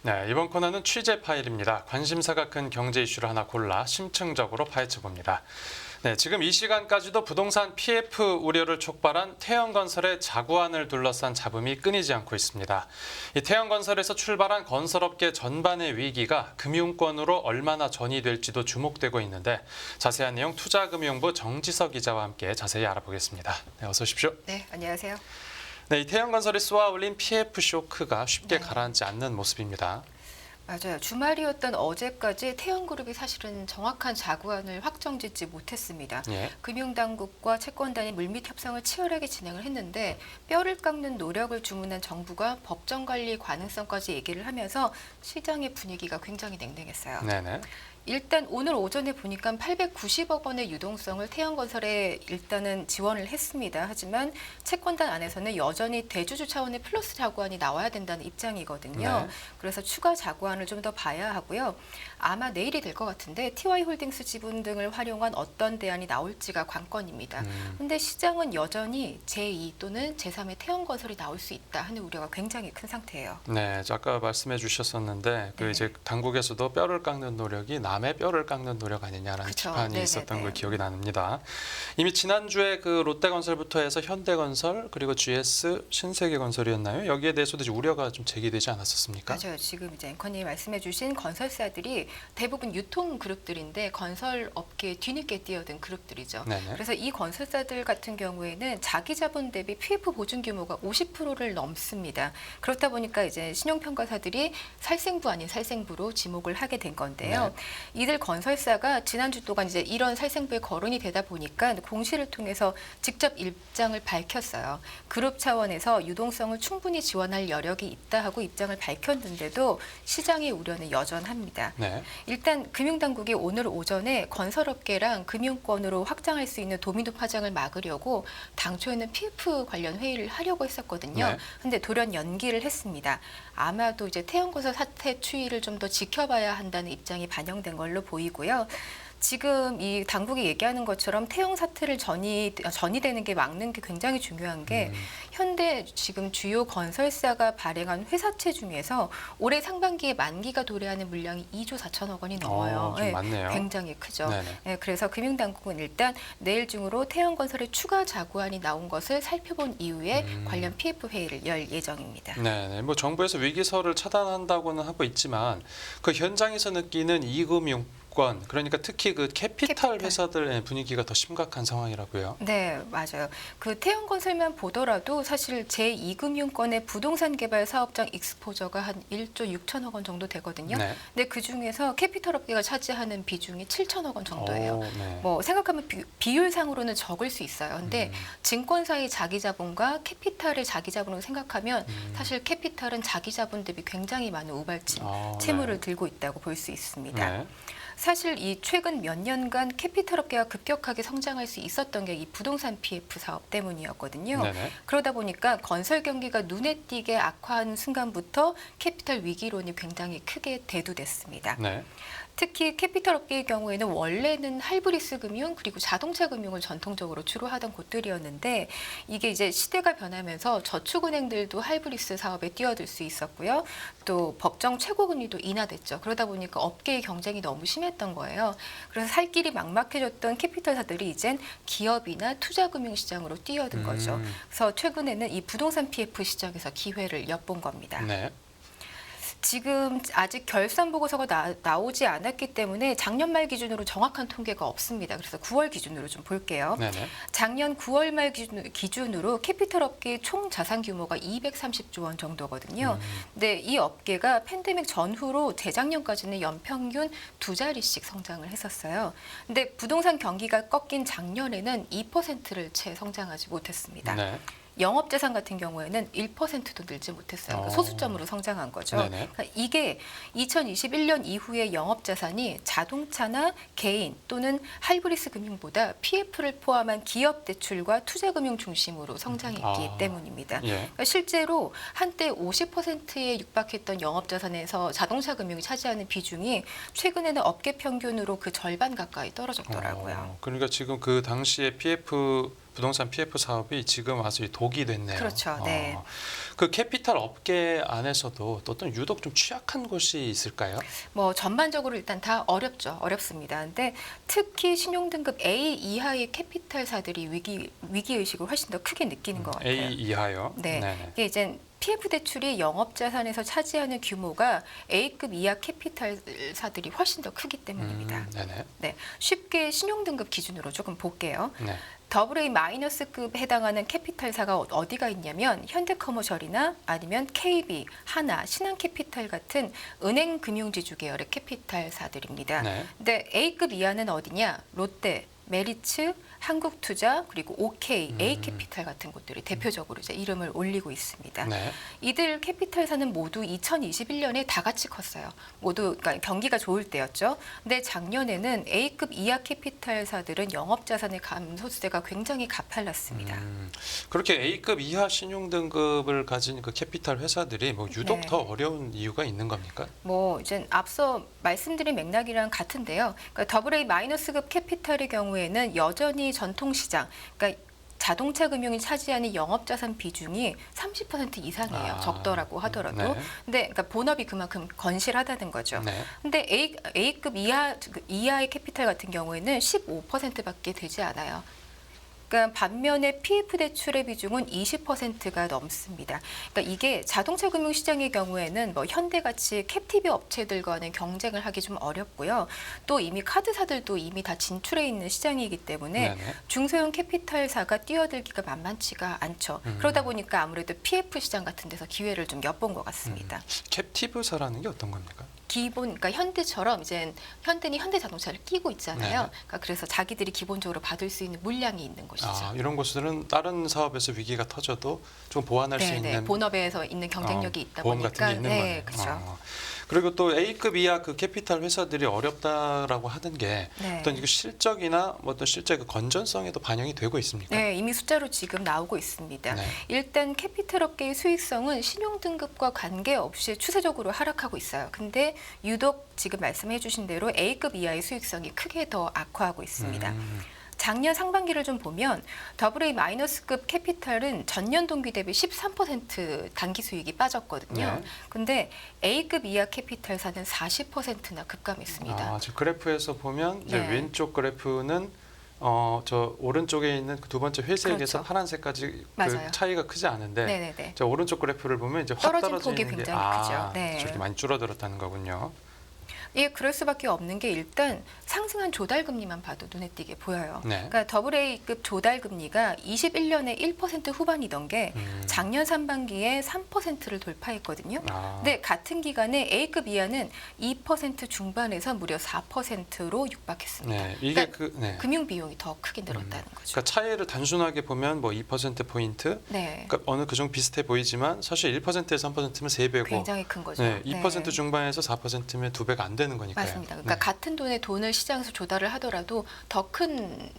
네, 이번 코너는 취재 파일입니다. 관심사가 큰 경제 이슈를 하나 골라 심층적으로 파헤쳐봅니다. 네, 지금 이 시간까지도 부동산 PF 우려를 촉발한 태영건설의 자구안을 둘러싼 잡음이 끊이지 않고 있습니다. 이 태영건설에서 출발한 건설업계 전반의 위기가 금융권으로 얼마나 전이될지도 주목되고 있는데 자세한 내용 투자금융부 정지석 기자와 함께 자세히 알아보겠습니다. 네, 어서 오십시오. 네, 안녕하세요. 네, 이 태영건설이 쏘아올린 PF 쇼크가 쉽게 가라앉지 않는 모습입니다. 맞아요. 주말이었던 어제까지 태영그룹이 사실은 정확한 자구안을 확정짓지 못했습니다. 예. 금융당국과 채권단이 물밑 협상을 치열하게 진행을 했는데 뼈를 깎는 노력을 주문한 정부가 법정 관리 가능성까지 얘기를 하면서 시장의 분위기가 굉장히 냉랭했어요. 네네. 일단 오늘 오전에 보니까 890억 원의 유동성을 태영건설에 일단은 지원을 했습니다. 하지만 채권단 안에서는 여전히 대주주 차원의 플러스 자구안이 나와야 된다는 입장이거든요. 네. 그래서 추가 자구안을 좀 더 봐야 하고요. 아마 내일이 될 것 같은데 TY홀딩스 지분 등을 활용한 어떤 대안이 나올지가 관건입니다. 그런데 시장은 여전히 제2 또는 제3의 태영건설이 나올 수 있다 하는 우려가 굉장히 큰 상태예요. 네, 아까 말씀해 주셨었는데 네. 이제 당국에서도 뼈를 깎는 노력이 남의 뼈를 깎는 노력 아니냐라는 그쵸. 비판이 네네네. 있었던 걸 기억이 납니다. 이미 지난주에 그 롯데건설부터 해서 현대건설 그리고 GS 신세계건설이었나요? 여기에 대해서도 이제 우려가 좀 제기되지 않았었습니까? 맞아요. 지금 이제 앵커님이 말씀해주신 건설사들이 대부분 유통 그룹들인데 건설 업계에 뒤늦게 뛰어든 그룹들이죠. 네네. 그래서 이 건설사들 같은 경우에는 자기 자본 대비 PF 보증 규모가 50%를 넘습니다. 그렇다 보니까 이제 신용평가사들이 살생부 아닌 살생부로 지목을 하게 된 건데요. 이들 건설사가 지난주 동안 이제 이런 살생부에 거론이 되다 보니까 공시를 통해서 직접 입장을 밝혔어요. 그룹 차원에서 유동성을 충분히 지원할 여력이 있다 하고 입장을 밝혔는데도 시장의 우려는 여전합니다. 네. 일단 금융당국이 오늘 오전에 건설업계랑 금융권으로 확장할 수 있는 도미노 파장을 막으려고 당초에는 PF 관련 회의를 하려고 했었거든요. 네. 근데 돌연 연기를 했습니다. 아마도 이제 태영건설 사태 추이를 좀 더 지켜봐야 한다는 입장이 반영된 걸로 보이고요. 지금 이 당국이 얘기하는 것처럼 태영 사태를 전이되는 게 막는 게 굉장히 중요한 게 현대 지금 주요 건설사가 발행한 회사채 중에서 올해 상반기에 만기가 도래하는 물량이 2조 4천억 원이 넘어요. 좀 많네요. 굉장히 크죠. 네네. 네, 그래서 금융당국은 일단 내일 중으로 태영건설의 추가 자구안이 나온 것을 살펴본 이후에 관련 PF 회의를 열 예정입니다. 네, 뭐 정부에서 위기설을 차단한다고는 하고 있지만 그 현장에서 느끼는 이금융권 그러니까 특히 그 캐피탈 회사들의 분위기가 더 심각한 상황이라고요. 네, 맞아요. 그 태영건설만 보더라도 사실 제2금융권의 부동산 개발 사업장 익스포저가 한 1조 6천억 원 정도 되거든요. 네. 근데 그 중에서 캐피털 업계가 차지하는 비중이 7천억 원 정도예요. 오, 네. 뭐 생각하면 비율상으로는 적을 수 있어요. 근데 증권사의 자기 자본과 캐피탈의 자기 자본을 생각하면 사실 캐피탈은 자기 자본 대비 굉장히 많은 우발진 채무를 네. 들고 있다고 볼 수 있습니다. 네. 사실 이 최근 몇 년간 캐피털 업계가 급격하게 성장할 수 있었던 게 이 부동산 PF 사업 때문이었거든요. 네네. 그러다 보니까 건설 경기가 눈에 띄게 악화한 순간부터 캐피털 위기론이 굉장히 크게 대두됐습니다. 네. 특히 캐피털 업계의 경우에는 원래는 할브리스 금융 그리고 자동차 금융을 전통적으로 주로 하던 곳들이었는데 이게 이제 시대가 변하면서 저축은행들도 할브리스 사업에 뛰어들 수 있었고요. 또 법정 최고금리도 인하됐죠. 그러다 보니까 업계의 경쟁이 너무 심했던 거예요. 그래서 살 길이 막막해졌던 캐피털사들이 이젠 기업이나 투자금융시장으로 뛰어든 거죠. 그래서 최근에는 이 부동산 PF 시장에서 기회를 엿본 겁니다. 네. 지금 아직 결산 보고서가 나오지 않았기 때문에 작년 말 기준으로 정확한 통계가 없습니다. 그래서 9월 기준으로 좀 볼게요. 네네. 작년 9월 말 기준으로 캐피털 업계의 총 자산 규모가 230조 원 정도거든요. 근데 이 업계가 팬데믹 전후로 재작년까지는 연평균 두 자리씩 성장을 했었어요. 근데 부동산 경기가 꺾인 작년에는 2%를 채 성장하지 못했습니다. 네. 영업자산 같은 경우에는 1%도 늘지 못했어요. 그러니까 소수점으로 성장한 거죠. 네네. 그러니까 이게 2021년 이후에 영업자산이 자동차나 개인 또는 할브리스 금융보다 PF를 포함한 기업 대출과 투자금융 중심으로 성장했기 때문입니다. 예. 그러니까 실제로 한때 50%에 육박했던 영업자산에서 자동차 금융이 차지하는 비중이 최근에는 업계 평균으로 그 절반 가까이 떨어졌더라고요. 그러니까 지금 그 당시에 PF 부동산 PF 사업이 지금 와서 이 독이 됐네요. 그렇죠. 네. 그 캐피탈 업계 안에서도 또 어떤 유독 좀 취약한 곳이 있을까요? 뭐 전반적으로 일단 다 어렵습니다. 근데 특히 신용등급 A 이하의 캐피탈사들이 위기 의식을 훨씬 더 크게 느끼는 것 같아요. A 이하요? 네. 네네. 이게 이제 PF 대출이 영업 자산에서 차지하는 규모가 A급 이하 캐피탈사들이 훨씬 더 크기 때문입니다. 네네. 네, 쉽게 신용등급 기준으로 조금 볼게요. 네. AA 마이너스급 해당하는 캐피탈사가 어디가 있냐면 현대커머셜이나 아니면 KB, 하나, 신한캐피탈 같은 은행 금융지주 계열의 캐피탈사들입니다. 네. 근데 A급 이하는 어디냐? 롯데, 메리츠, 한국투자 그리고 OK, A캐피탈 같은 곳들이 대표적으로 이제 이름을 올리고 있습니다. 네. 이들 캐피탈사는 모두 2021년에 다 같이 컸어요. 모두 그러니까 경기가 좋을 때였죠. 근데 작년에는 A급 이하 캐피탈사들은 영업 자산의 감소세가 굉장히 가팔랐습니다. 그렇게 A급 이하 신용 등급을 가진 그 캐피탈 회사들이 뭐 유독 네. 더 어려운 이유가 있는 겁니까? 뭐 이제 앞서 말씀드린 맥락이랑 같은데요. 그러니까 AA 마이너스급 캐피탈의 경우에는 여전히 전통시장, 그러니까 자동차 금융이 차지하는 영업자산 비중이 30% 이상이에요. 적더라고 하더라도. 네. 근데 그러니까 본업이 그만큼 건실하다는 거죠. 네. 근데 A급 이하의 캐피탈 같은 경우에는 15%밖에 되지 않아요. 그러니까 반면에 PF 대출의 비중은 20%가 넘습니다. 그러니까 이게 자동차 금융 시장의 경우에는 뭐 현대같이 캡티브 업체들과는 경쟁을 하기 좀 어렵고요. 또 이미 카드사들도 이미 다 진출해 있는 시장이기 때문에 네네. 중소형 캐피탈사가 뛰어들기가 만만치가 않죠. 그러다 보니까 아무래도 PF 시장 같은 데서 기회를 좀 엿본 것 같습니다. 캡티브사라는 게 어떤 겁니까? 그러니까 현대처럼 이제 현대는 현대자동차를 끼고 있잖아요. 네. 그러니까 그래서 자기들이 기본적으로 받을 수 있는 물량이 있는 곳이죠. 이런 곳들은 다른 사업에서 위기가 터져도 좀 보완할 수 네, 있는 본업에서 있는 경쟁력이 있다 보험 보니까 같은 게 있는 거네요. 그렇죠. 그리고 또 A급 이하 그 캐피탈 회사들이 어렵다라고 하는 게 네. 어떤 이거 실적이나 뭐 어떤 실제 그 건전성에도 반영이 되고 있습니까? 네, 이미 숫자로 지금 나오고 있습니다. 네. 일단 캐피탈 업계의 수익성은 신용 등급과 관계없이 추세적으로 하락하고 있어요. 근데 유독 지금 말씀해 주신 대로 A급 이하의 수익성이 크게 더 악화하고 있습니다. 작년 상반기를 좀 보면 AA 마이너스급 캐피탈은 전년 동기 대비 13% 단기 수익이 빠졌거든요. 네. 근데 A급 이하 캐피탈사는 40%나 급감했습니다. 지금 그래프에서 보면 이제 네. 왼쪽 그래프는 저 오른쪽에 있는 그 두 번째 회색에서 그렇죠. 파란색까지 맞아요. 그 차이가 크지 않은데 네네네. 저 오른쪽 그래프를 보면 이제 확 떨어진 떨어지는 폭이 게 굉장히 크죠. 네. 저렇게 많이 줄어들었다는 거군요. 예, 그럴 수밖에 없는 게 일단 상승한 조달 금리만 봐도 눈에 띄게 보여요. 네. 그러니까 AA 급 조달 금리가 21년에 1% 후반이던 게 작년 상반기에 3%를 돌파했거든요. 근데 같은 기간에 A급 이하는 2% 중반에서 무려 4%로 육박했습니다. 네, 이게 그러니까 금융 비용이 더 크게 늘었다는 거죠. 그러니까 차이를 단순하게 보면 뭐 2% 포인트, 네, 그러니까 어느 그중 비슷해 보이지만 사실 1%에서 3%면 3배고, 굉장히 큰 거죠. 네, 2% 중반에서 4%면 2배가 안 되는 거니까요. 맞습니다. 그러니까 네. 같은 돈을 시장에서 조달을 하더라도 더 큰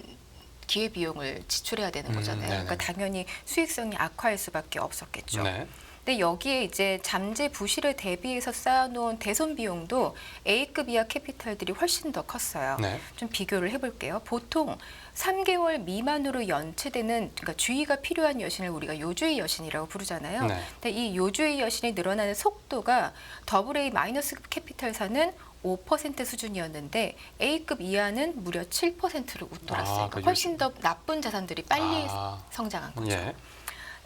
기회 비용을 지출해야 되는 거잖아요. 네네. 그러니까 당연히 수익성이 악화할 수밖에 없었겠죠. 네. 근데 여기에 이제 잠재 부실에 대비해서 쌓아놓은 대손 비용도 A급 이하 캐피탈들이 훨씬 더 컸어요. 네. 좀 비교를 해볼게요. 보통 3개월 미만으로 연체되는 그러니까 주의가 필요한 여신을 우리가 요주의 여신이라고 부르잖아요. 네. 근데 이 요주의 여신이 늘어나는 속도가 AA 마이너스급 캐피탈사는 5% 수준이었는데 A급 이하는 무려 7%를 웃돌았어요. 그러니까 훨씬 더 나쁜 자산들이 빨리 성장한 거죠. 예.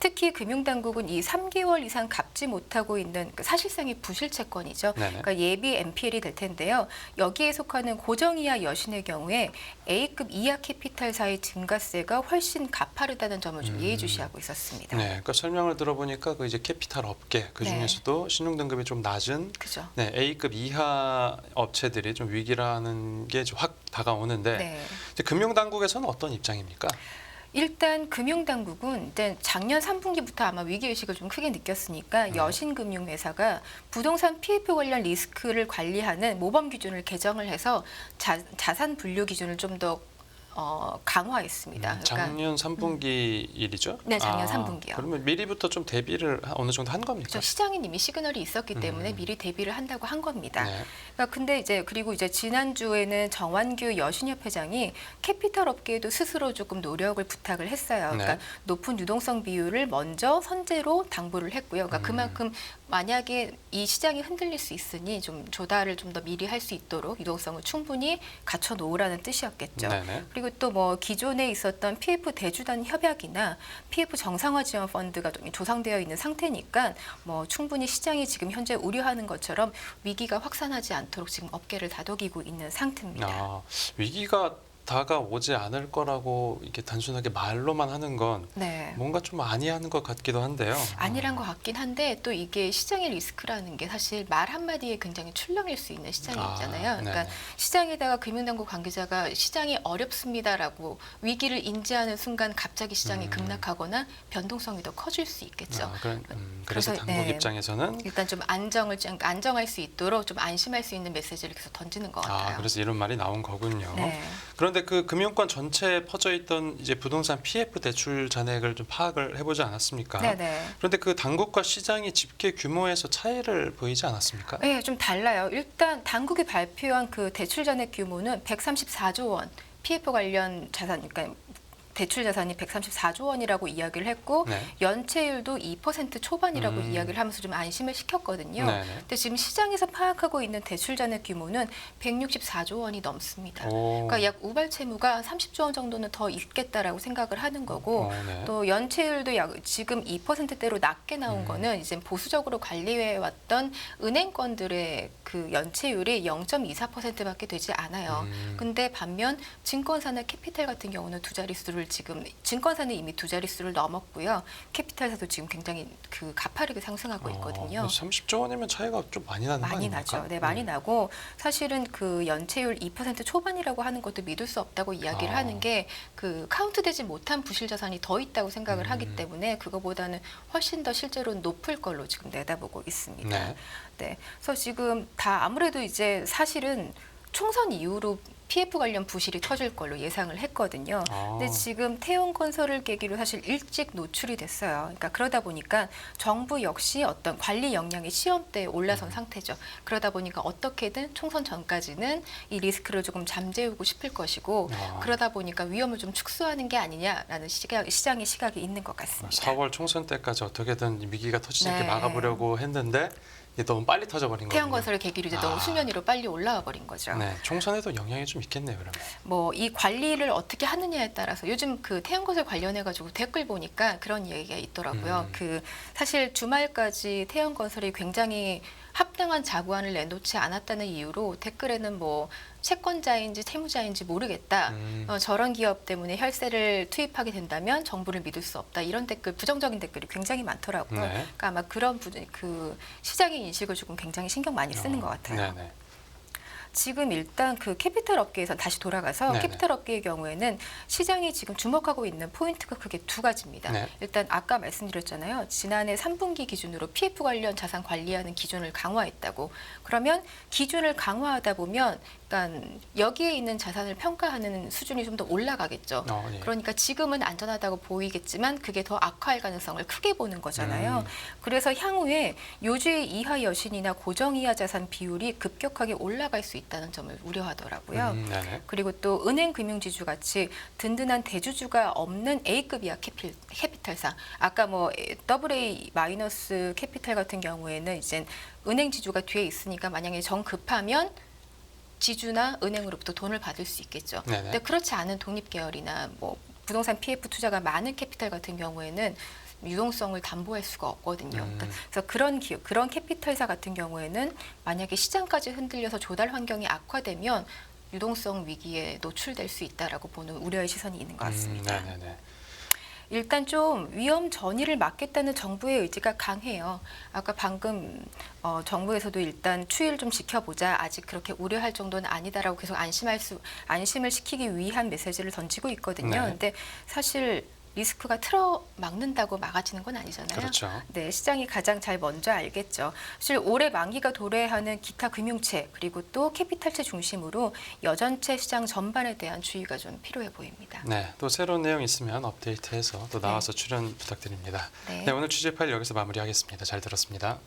특히 금융당국은 이 3개월 이상 갚지 못하고 있는 사실상의 부실채권이죠. 네네. 그러니까 예비 NPL이 될 텐데요. 여기에 속하는 고정이하 여신의 경우에 A급 이하 캐피탈사의 증가세가 훨씬 가파르다는 점을 좀 예의주시하고 있었습니다. 네, 그러니까 설명을 들어보니까 그 이제 캐피탈 업계 그 중에서도 신용 등급이 좀 낮은 그죠. 네, A급 이하 업체들이 좀 위기라는 게 확 다가오는데 네. 이제 금융 당국에서는 어떤 입장입니까? 일단 금융당국은 일단 작년 3분기부터 아마 위기의식을 좀 크게 느꼈으니까 여신금융회사가 부동산 PF 관련 리스크를 관리하는 모범 기준을 개정을 해서 자산 분류 기준을 좀 더 강화했습니다. 그러니까 작년 3분기 일이죠? 네, 작년 3분기요. 그러면 미리부터 좀 대비를 어느 정도 한 겁니까? 그렇죠. 시장에 이미 시그널이 있었기 때문에 미리 대비를 한다고 한 겁니다. 네. 그러니까 근데 이제 그리고 이제 지난주에는 정완규 여신협 회장이 캐피털 업계에도 스스로 조금 노력을 부탁을 했어요. 그러니까 네. 높은 유동성 비율을 먼저 선제로 당부를 했고요. 그러니까 그만큼 만약에 이 시장이 흔들릴 수 있으니 좀 조달을 좀 더 미리 할 수 있도록 유동성을 충분히 갖춰 놓으라는 뜻이었겠죠. 네네. 그리고 또 뭐 기존에 있었던 PF 대주단 협약이나 PF 정상화 지원 펀드가 좀 조성되어 있는 상태니까 뭐 충분히 시장이 지금 현재 우려하는 것처럼 위기가 확산하지 않도록 지금 업계를 다독이고 있는 상태입니다. 위기가 다가오지 않을 거라고 이렇게 단순하게 말로만 하는 건 네. 뭔가 좀 아니하는 것 같기도 한데요. 아니란 것 같긴 한데 또 이게 시장의 리스크라는 게 사실 말 한마디에 굉장히 출렁일 수 있는 시장이잖아요. 그러니까 네네. 시장에다가 금융당국 관계자가 시장이 어렵습니다라고 위기를 인지하는 순간 갑자기 시장이 급락하거나 변동성이 더 커질 수 있겠죠. 그래서 당국 네. 입장에서는 일단 좀 안정할 수 있도록 좀 안심할 수 있는 메시지를 계속 던지는 것 같아요. 그래서 이런 말이 나온 거군요. 네. 그런데 그 금융권 전체에 퍼져 있던 이제 부동산 PF 대출 잔액을 좀 파악을 해보지 않았습니까? 네네. 그런데 그 당국과 시장이 집계 규모에서 차이를 보이지 않았습니까? 네, 좀 달라요. 일단 당국이 발표한 그 대출 잔액 규모는 134조 원, PF 관련 자산, 그러니까 대출 자산이 134조 원이라고 이야기를 했고 네. 연체율도 2% 초반이라고 이야기를 하면서 좀 안심을 시켰거든요. 네네. 근데 지금 시장에서 파악하고 있는 대출 잔액 규모는 164조 원이 넘습니다. 오. 그러니까 약 우발 채무가 30조 원 정도는 더 있겠다라고 생각을 하는 거고 네. 또 연체율도 지금 2%대로 낮게 나온 거는 이제 보수적으로 관리해 왔던 은행권들의 그 연체율이 0.24%밖에 되지 않아요. 근데 반면 증권사나 캐피탈 같은 경우는 두 자릿수를 지금 증권사는 이미 두 자릿수를 넘었고요. 캐피탈사도 지금 굉장히 그 가파르게 상승하고 있거든요. 30조 원이면 차이가 좀 많이 나는 거 많이 아닙니까? 나죠. 네, 많이 나고 사실은 그 연체율 2% 초반이라고 하는 것도 믿을 수 없다고 이야기를 하는 게 그 카운트되지 못한 부실 자산이 더 있다고 생각을 하기 때문에 그거보다는 훨씬 더 실제로 높을 걸로 지금 내다보고 있습니다. 네. 네, 그래서 지금 다 아무래도 이제 사실은 총선 이후로 PF 관련 부실이 터질 걸로 예상을 했거든요. 근데 지금 태형건설을 계기로 사실 일찍 노출이 됐어요. 그러니까 그러다 보니까 정부 역시 어떤 관리 역량이 시험대에 올라선 상태죠. 그러다 보니까 어떻게든 총선 전까지는 이 리스크를 조금 잠재우고 싶을 것이고 그러다 보니까 위험을 좀 축소하는 게 아니냐라는 시장의 시각이 있는 것 같습니다. 4월 총선 때까지 어떻게든 위기가 터지지 않게 네. 막아보려고 했는데 이게 너무 빨리 터져버린 거예요. 태형건설을 계기로 이제 너무 수면 위로 빨리 올라와 버린 거죠. 네, 총선에도 영향이 좀 있겠네요, 그러면. 뭐 이 관리를 어떻게 하느냐에 따라서 요즘 그 태형건설 관련해 가지고 댓글 보니까 그런 얘기가 있더라고요. 그 사실 주말까지 태형건설이 굉장히 합당한 자구안을 내놓지 않았다는 이유로 댓글에는 뭐 채권자인지 채무자인지 모르겠다. 저런 기업 때문에 혈세를 투입하게 된다면 정부를 믿을 수 없다. 이런 댓글, 부정적인 댓글이 굉장히 많더라고요. 네. 그러니까 아마 그런 그 시장의 인식을 조금 굉장히 신경 많이 쓰는 것 같아요. 네네. 지금 일단 그 캐피털 업계에서 다시 돌아가서 네네. 캐피털 업계의 경우에는 시장이 지금 주목하고 있는 포인트가 크게 두 가지입니다. 네. 일단 아까 말씀드렸잖아요. 지난해 3분기 기준으로 PF 관련 자산 관리하는 기준을 강화했다고. 그러면 기준을 강화하다 보면 그러니까 여기에 있는 자산을 평가하는 수준이 좀 더 올라가겠죠. 예. 그러니까 지금은 안전하다고 보이겠지만 그게 더 악화할 가능성을 크게 보는 거잖아요. 그래서 향후에 요주의 이하 여신이나 고정 이하 자산 비율이 급격하게 올라갈 수 있다는 점을 우려하더라고요. 네네. 그리고 또 은행 금융지주 같이 든든한 대주주가 없는 A급 이하 캐피탈사, 아까 뭐 AA 마이너스 캐피탈 같은 경우에는 이제 은행 지주가 뒤에 있으니까 만약에 정 급하면 지주나 은행으로부터 돈을 받을 수 있겠죠. 네네. 근데 그렇지 않은 독립계열이나 뭐 부동산 PF 투자가 많은 캐피탈 같은 경우에는 유동성을 담보할 수가 없거든요. 그래서 그런 캐피탈사 같은 경우에는 만약에 시장까지 흔들려서 조달 환경이 악화되면 유동성 위기에 노출될 수 있다라고 보는 우려의 시선이 있는 것 같습니다. 네네네. 일단 좀 위험 전이를 막겠다는 정부의 의지가 강해요. 아까 방금 정부에서도 일단 추이를 좀 지켜보자. 아직 그렇게 우려할 정도는 아니다라고 계속 안심을 시키기 위한 메시지를 던지고 있거든요. 네. 근데 사실 리스크가 틀어 막는다고 막아지는 건 아니잖아요. 그렇죠. 네, 시장이 가장 잘 먼저 알겠죠. 사실 올해 만기가 도래하는 기타 금융채 그리고 또 캐피탈채 중심으로 여전체 시장 전반에 대한 주의가 좀 필요해 보입니다. 네, 또 새로운 내용 있으면 업데이트해서 또 나와서 출연 부탁드립니다. 네. 네, 오늘 취재 파일 여기서 마무리하겠습니다. 잘 들었습니다.